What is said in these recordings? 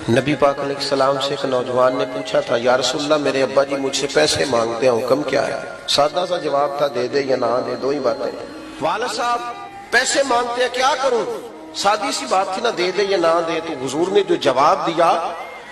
نبی پاک علیہ السلام سے ایک نوجوان نے پوچھا تھا، یا رسول اللہ میرے ابا جی مجھ سے پیسے مانگتے ہیں، حکم کیا ہے؟ سادہ سا جواب تھا، دے دے یا نہ دے، دو ہی باتیں۔ والد صاحب پیسے مانگتے ہیں، کیا کروں؟ سادی سی بات تھی نا، دے دے یا نہ دے۔ تو حضور نے جو جواب دیا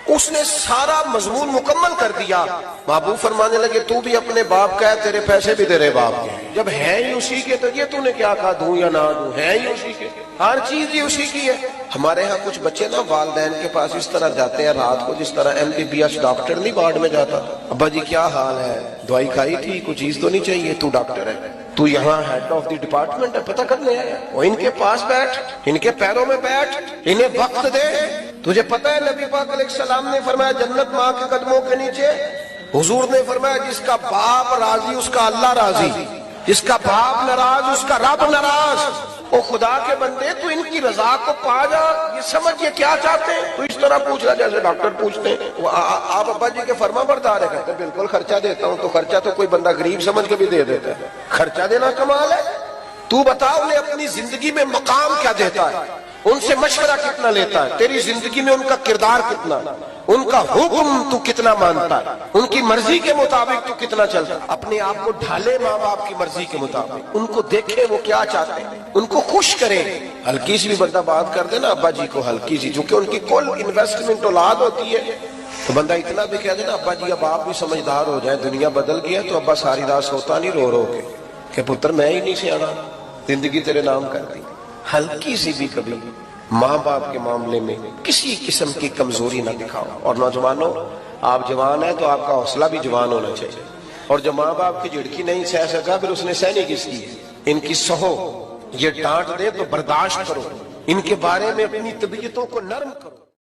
اس نے سارا مضمون مکمل کر دیا۔ محبوب فرمانے لگے تو بھی اپنے باپ کا ہے، تیرے پیسے بھی تیرے باپ کے، جب ہے ہی اسی کے تو یہ تو نے کیا کہا دوں یا نہ دوں، ہے ہی اسی کے، ہر چیز ہی اسی کی ہے۔ ہمارے ہاں کچھ بچے نا والدین کے پاس اس طرح جاتے ہیں رات کو جس طرح MBBS ڈاکٹر نہیں وارڈ میں جاتا، ابا جی کیا حال ہے، دوائی کھائی تھی، کوئی چیز تو نہیں چاہیے، تو ڈاکٹر ہے، تو یہاں ہیڈ آف دی ڈپارٹمنٹ ہے، پتہ کرنے آیا، وہ ان کے پاس بیٹھ، ان کے پیروں میں بیٹھ، انہیں وقت دے۔ تجھے پتہ ہے نبی پاک علیہ السلام نے فرمایا جنت ماں کے قدموں کے نیچے۔ حضور نے فرمایا جس کا باپ راضی اس کا اللہ راضی، جس کا باپ ناراض اس کا رب ناراض۔ او خدا کے بندے تو ان کی رضا کو پا جا، یہ سمجھ یہ کیا چاہتے ہیں، تو اس طرح پوچھ رہا جیسے ڈاکٹر پوچھتے ہیں آپ ابا جی کے فرما بردار ہے، کہتے ہیں بالکل خرچہ دیتا ہوں۔ تو خرچہ تو کوئی بندہ غریب سمجھ کے بھی دے دیتا ہے، خرچہ دینا کمال ہے۔ تو بتا انہیں اپنی زندگی میں مقام کیا دیتا ہے، ان سے مشورہ کتنا لیتا ہے، تیری زندگی میں ان کا کردار کتنا، ان کا حکم تو کتنا مانتا ہے، ان کی مرضی کے مطابق تو کتنا چلتا ہے۔ اپنے آپ کو ڈھالے ماں باپ کی مرضی کے مطابق، ان کو دیکھے وہ کیا چاہتے ہیں، ان کو خوش کرے۔ ہلکی سی بھی بندہ بات کر دے نا ابا جی کو، ہلکی سی، جو کہ ان کی کل انویسٹمنٹ اولاد ہوتی ہے، تو بندہ اتنا بھی کہہ دے نا ابا جی اب آپ بھی سمجھدار ہو جائیں، دنیا بدل گیا، تو ابا ساری رات سوتا نہیں رو رو کے کہ پتر میں ہی نہیں سیانا، زندگی تیرے نام کر دی۔ ہلکی سی بھی کبھی ماں باپ کے معاملے میں کسی قسم کی کمزوری نہ دکھاؤ۔ اور نوجوانوں، آپ جوان ہیں تو آپ کا حوصلہ بھی جوان ہونا چاہیے، اور جو ماں باپ کی جھڑکی نہیں سہ سکا پھر اس نے سہنی کس کی، ان کی سہو، یہ ڈانٹ دے تو برداشت کرو، ان کے بارے میں اپنی طبیعتوں کو نرم کرو۔